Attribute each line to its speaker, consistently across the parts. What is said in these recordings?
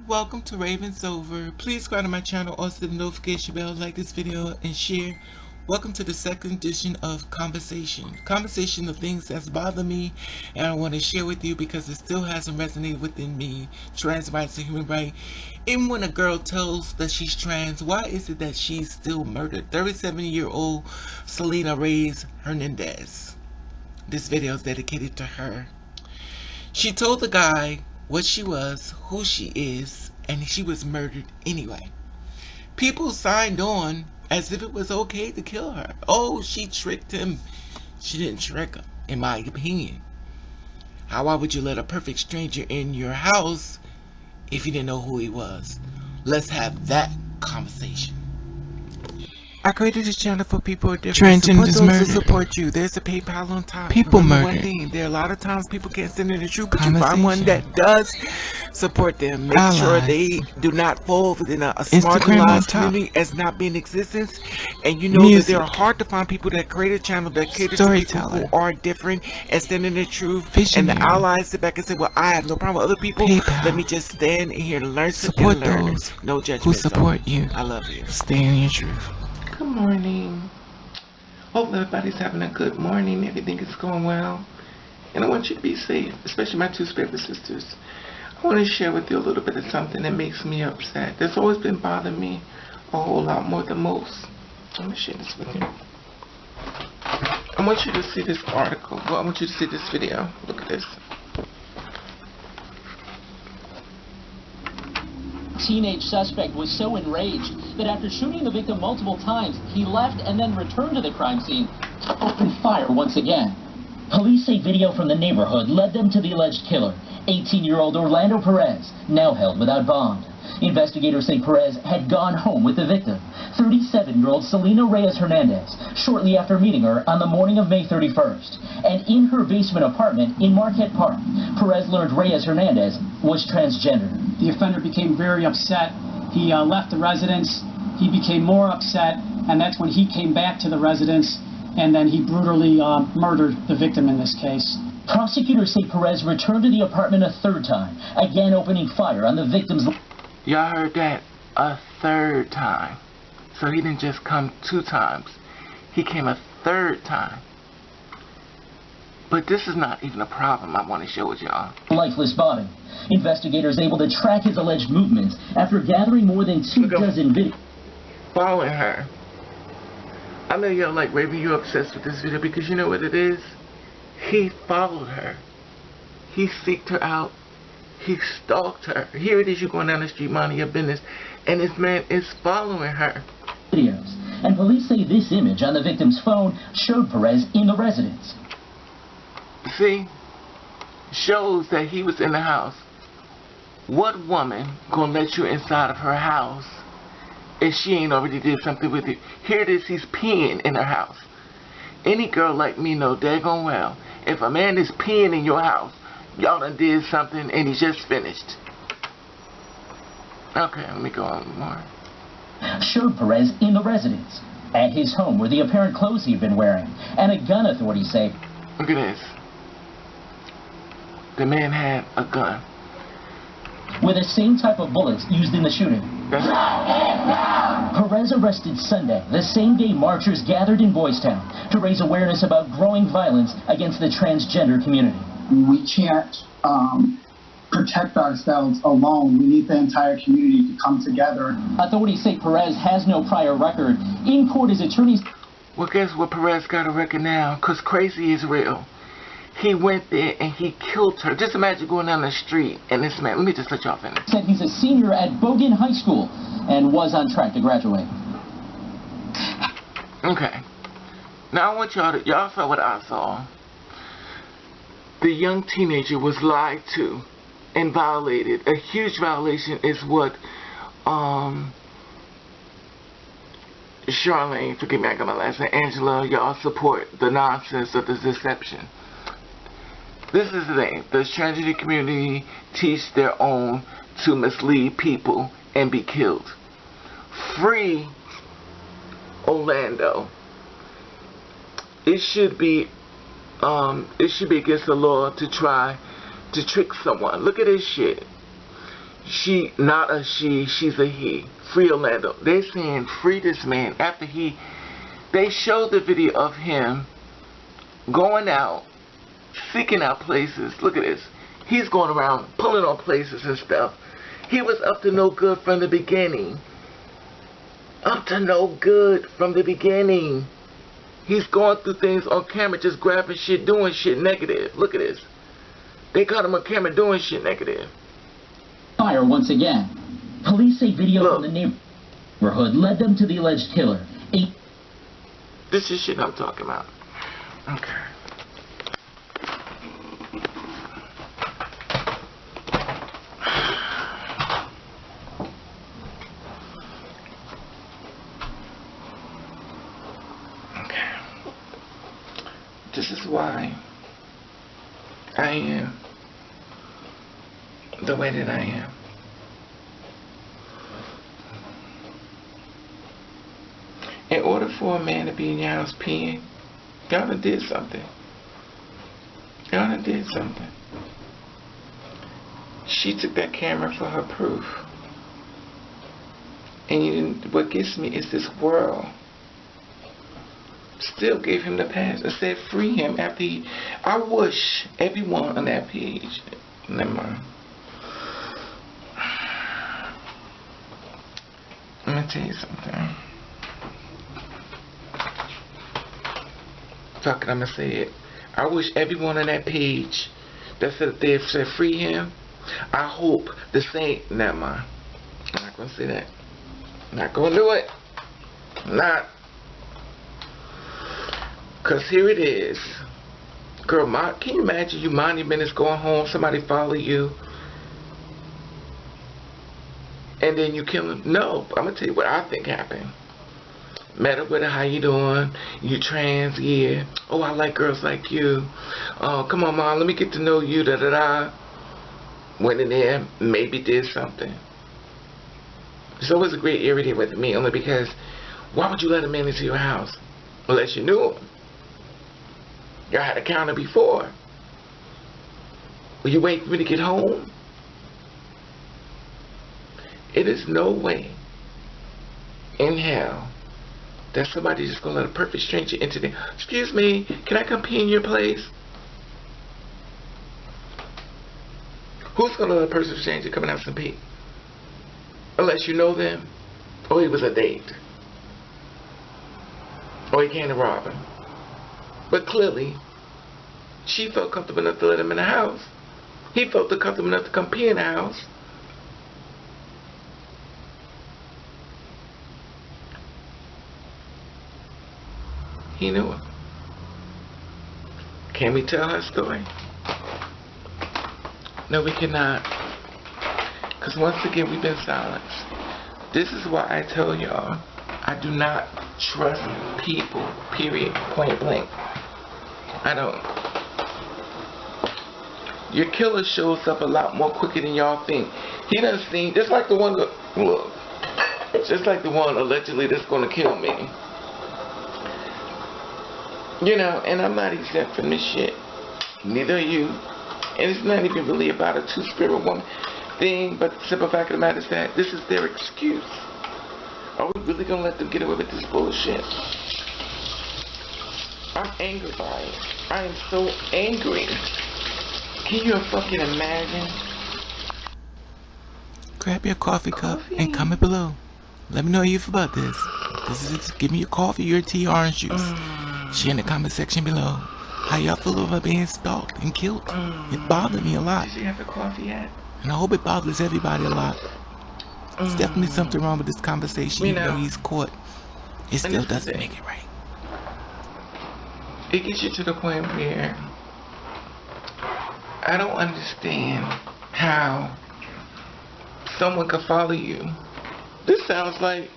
Speaker 1: Welcome to Ravenovah. Please subscribe to my channel, also hit the notification bell, like this video, and share. Welcome to the second edition of Conversation of things that's bothered me, and I want to share with you because it still hasn't resonated within me. Trans rights and human rights. Even when a girl tells that she's trans, why is it that she's still murdered? 37-year-old Selena Reyes Hernandez. This video is dedicated to her. She told the guy what she was, who she is, and she was murdered anyway. People signed on as if it was okay to kill her. Oh, she tricked him. She didn't trick him, in my opinion. Why would you let a perfect stranger in your house if you didn't know who he was? Let's have that conversation. I created this channel for people with different
Speaker 2: Transgenders murdered.
Speaker 1: to support you. There's a PayPal on top.
Speaker 2: People
Speaker 1: Remember
Speaker 2: murdered.
Speaker 1: one thing, there are a lot of times people can't stand in the truth, but you find one that does support them. Make sure they do not fall within a marginalized community as not being in existence. And you know that there are hard to find people that create a channel that cater to people who are different and stand in the truth. And the allies sit back and say, well, I have no problem with other people. Let me just stand in here to learn something.
Speaker 2: Support those
Speaker 1: no judgment
Speaker 2: who support you.
Speaker 1: I love you.
Speaker 2: Stay in your truth.
Speaker 1: Good morning. Hope everybody's having a good morning. Everything is going well. And I want you to be safe, especially my two spirit sisters. I want to share with you a little bit of something that makes me upset. That's always been bothering me a whole lot more than most. I'm going to share this with you. I want you to see this article. Well, I want you to see this video. Look at this.
Speaker 3: Teenage suspect was so enraged that after shooting the victim multiple times, he left and then returned to the crime scene to open fire once again. Police say video from the neighborhood led them to the alleged killer, 18-year-old Orlando Perez, now held without bond. Investigators say Perez had gone home with the victim, 37-year-old Selena Reyes Hernandez, shortly after meeting her on the morning of May 31st. And in her basement apartment in Marquette Park, Perez learned Reyes Hernandez was transgender.
Speaker 4: The offender became very upset. He left the residence. He became more upset, and that's when he came back to the residence, and then he brutally murdered the victim in this case.
Speaker 3: Prosecutors say Perez returned to the apartment a third time, again opening fire on the victim's...
Speaker 1: Y'all heard that? A third time. So he didn't just come 2 times. He came a third time. But this is not even a problem I want to share with y'all.
Speaker 3: Lifeless body. Investigators able to track his alleged movements after gathering more than 2 dozen videos.
Speaker 1: Following her. I know y'all like Raven, you're obsessed with this video because you know what it is? He followed her. He seeked her out. He stalked her. Here it is, you're going down the street minding your business, and this man is following her.
Speaker 3: Videos. And police say this image on the victim's phone showed Perez in the residence.
Speaker 1: See? Shows that he was in the house. What woman gonna let you inside of her house if she ain't already did something with you? Here it is, he's peeing in her house. Any girl like me know daggone well, if a man is peeing in your house, y'all done did something and he's just finished. Okay, let me go on more.
Speaker 3: Showed Perez in the residence. At his home were the apparent clothes he'd been wearing, and a gun, authorities say.
Speaker 1: Look at this. The man had a gun.
Speaker 3: With the same type of bullets used in the shooting. Perez arrested Sunday, the same day marchers gathered in Boys Town to raise awareness about growing violence against the transgender community.
Speaker 5: We can't protect ourselves alone. We need the entire community to come together.
Speaker 3: Authorities say Perez has no prior record. In court, his attorneys...
Speaker 1: Well, guess what? Perez got a record now, because crazy is real. He went there and he killed her. Just imagine going down the street and this man, let me just let y'all finish.
Speaker 3: Said he's a senior at Bogan High School and was on track to graduate.
Speaker 1: Okay. Now I want y'all saw what I saw. The young teenager was lied to and violated. A huge violation is what Charlene, forgive me, I got my last name, Angela, y'all support the nonsense of the deception. This is the thing. The transgender community teach their own to mislead people and be killed. Free Orlando. It should be against the law to try to trick someone. Look at this shit. She, not a she, she's a he. Free Orlando. They're saying free this man after they showed the video of him going out, seeking out places. Look at this. He's going around pulling on places and stuff. He was up to no good from the beginning. Up to no good from the beginning. He's going through things on camera, just grabbing shit, doing shit negative. Look at this. They caught him on camera doing shit negative.
Speaker 3: Fire once again. Police say video from the neighborhood led them to the alleged killer.
Speaker 1: This is shit I'm talking about. Okay. This is why I am the way that I am. In order for a man to be in your house peeing, y'all done did something. Y'all done did something. She took that camera for her proof. And you didn't, what gets me is this world still gave him the pass and said free him after he. I wish everyone on that page. Never mind. Let me tell you something. Fuck it, I'm gonna say it. I wish everyone on that page that said free him. I hope the same. Never mind. I'm not gonna say that. I'm not gonna do it. Not. Cause here it is. Girl, can you imagine you mind your business going home, somebody follow you, and then you kill him? No, I'm gonna tell you what I think happened. Met up with her, how you doing? You trans, yeah. Oh, I like girls like you. Oh, come on, mom, let me get to know you, da-da-da. Went in there, maybe did something. It's always a great area with me, only because why would you let a man into your house unless you knew him? Y'all had a counter before. Will you wait for me to get home? It is no way in hell that somebody's just gonna let a perfect stranger into there. Excuse me, can I come pee in your place? Who's gonna let a perfect stranger come and have some pee? Unless you know them, or he was a date, or he came to rob him. But clearly, she felt comfortable enough to let him in the house. He felt comfortable enough to come pee in the house. He knew it. Can we tell her story? No, we cannot. Because once again, we've been silenced. This is why I tell y'all, I do not trust people, period, point blank. I don't. Your killer shows up a lot more quicker than y'all think. He done seen, just like the one, look, just like the one allegedly that's going to kill me. You know, and I'm not exempt from this shit. Neither are you. And it's not even really about a two-spirit woman thing, but the simple fact of the matter is that this is their excuse. Are we really going to let them get away with this bullshit? I'm angry by it. I am so angry. Can you fucking imagine? Grab your coffee cup and comment below. Let me know how you feel about this. Give me your coffee, your tea, orange juice. Share in the comment section below. How y'all feel about being stalked and killed? It bothered me a lot. Did you have a coffee yet? And I hope it bothers everybody a lot. There's definitely something wrong with this conversation, even though he's caught. It still doesn't make it right. It gets you to the point where I don't understand how someone could follow you. This sounds like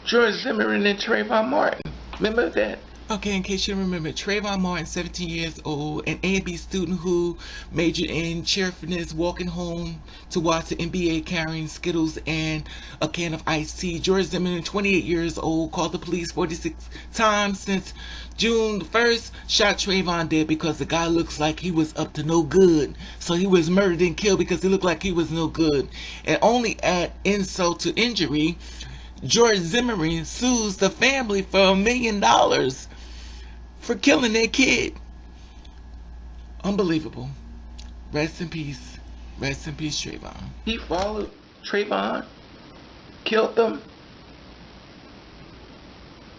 Speaker 1: George Zimmerman and Trayvon Martin. Remember that Okay, in case you remember, Trayvon Martin, 17 years old, an A&B student who majored in cheerfulness, walking home to watch the NBA carrying Skittles and a can of iced tea. George Zimmerman, 28 years old, called the police 46 times since June 1st, shot Trayvon dead because the guy looks like he was up to no good. So he was murdered and killed because he looked like he was no good. And only add insult to injury, George Zimmerman sues the family for $1 million for killing their kid. Unbelievable. Rest in peace. Rest in peace, Trayvon. He followed Trayvon, killed them.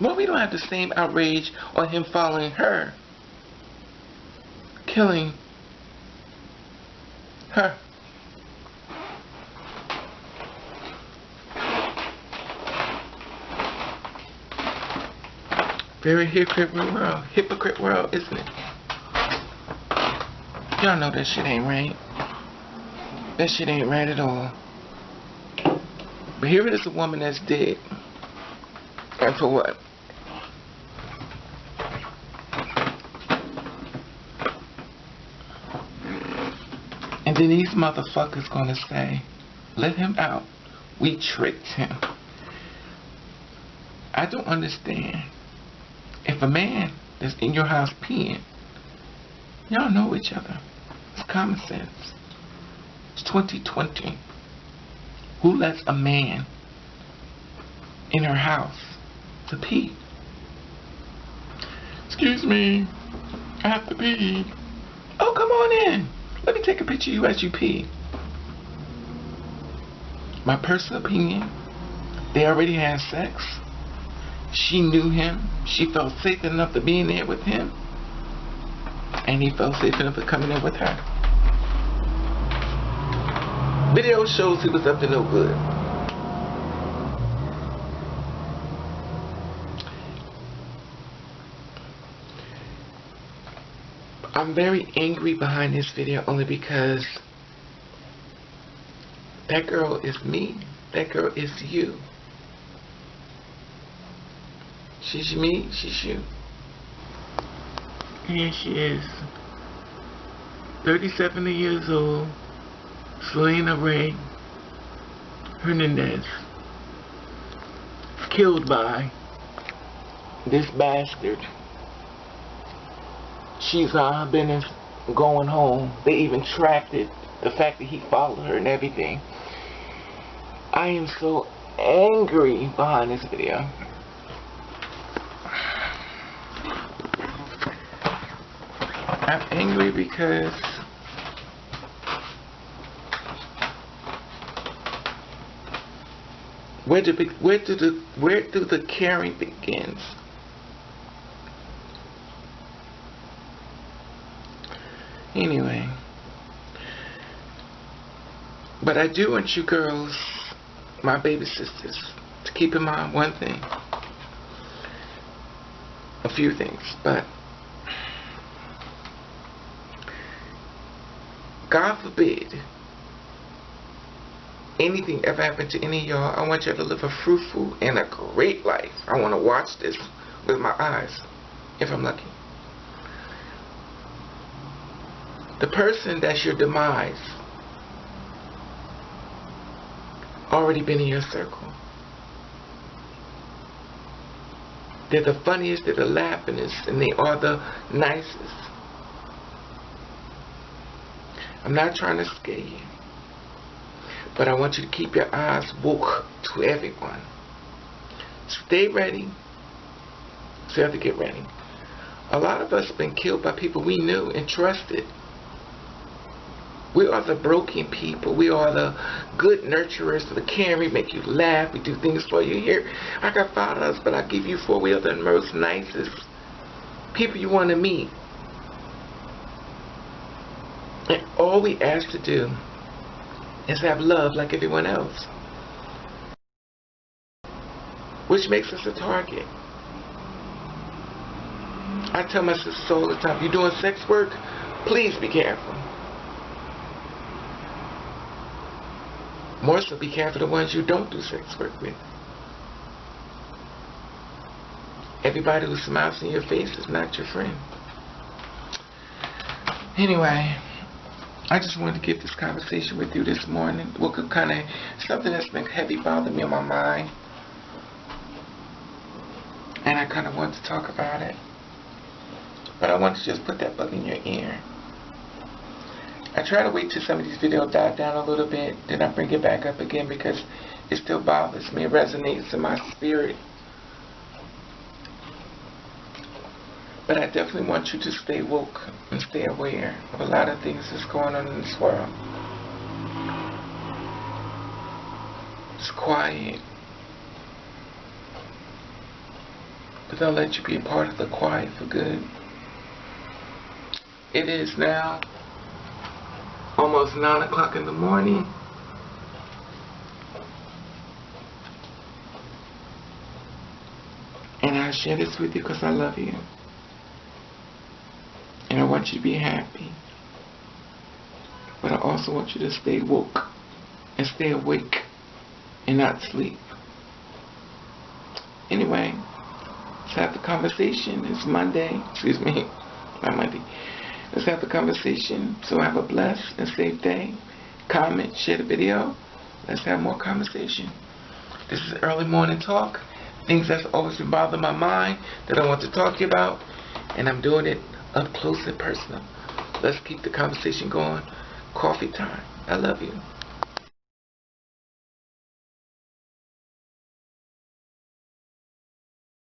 Speaker 1: Well, we don't have the same outrage on him following her, killing her. Very hypocrite world, isn't it? Y'all know that shit ain't right. That shit ain't right at all. But here it is, a woman that's dead. And for what? And then these motherfuckers gonna say, let him out. We tricked him. I don't understand. If a man that's in your house peeing, y'all know each other. It's common sense. It's 2020. Who lets a man in her house to pee? Excuse me, I have to pee. Oh, come on in. Let me take a picture of you as you pee. My personal opinion, they already had sex. She knew him. She felt safe enough to be in there with him. And he felt safe enough to come in there with her. Video shows he was up to no good. I'm very angry behind this video only because that girl is me. That girl is you. She's me, she's you. Here she is. 37 years old. Selena Reyes Hernandez. Killed by this bastard. She's on her business going home. They even tracked it. The fact that he followed her and everything. I am so angry behind this video. I'm angry because where do the caring begins? Anyway, but I do want you girls, my baby sisters, to keep in mind one thing, a few things, but God forbid anything ever happened to any of y'all. I want y'all to live a fruitful and a great life. I want to watch this with my eyes, if I'm lucky. The person that's your demise already been in your circle. They're the funniest, they're the laughingest, and they are the nicest. I'm not trying to scare you, but I want you to keep your eyes woke to everyone. Stay ready. So you have to get ready. A lot of us have been killed by people we knew and trusted. We are the broken people. We are the good nurturers, the caring, make you laugh. We do things for you. Here, I got $5, but I give you 4. We are the most nicest people you want to meet. And all we ask to do is have love like everyone else, which makes us a target. I tell my sisters all the time, you're doing sex work, please be careful. More so, be careful the ones you don't do sex work with. Everybody who smiles in your face is not your friend. Anyway, I just wanted to get this conversation with you this morning. What could kind of, something that's been heavy bothering me on my mind. And I kind of want to talk about it. But I want to just put that bug in your ear. I try to wait till some of these videos die down a little bit, then I bring it back up again because it still bothers me. It resonates in my spirit. But I definitely want you to stay woke and stay aware of a lot of things that's going on in this world. It's quiet. But they'll let you be a part of the quiet for good. It is now almost 9 o'clock in the morning. And I share this with you because I love you. And I want you to be happy. But I also want you to stay woke and stay awake and not sleep. Anyway, let's have the conversation. It's Monday. Excuse me. Not Monday. Let's have the conversation. So have a blessed and safe day. Comment, share the video. Let's have more conversation. This is early morning talk. Things that's always been bothering my mind that I want to talk to you about. And I'm doing it up close and personal. Let's keep the conversation going. Coffee time. I love you.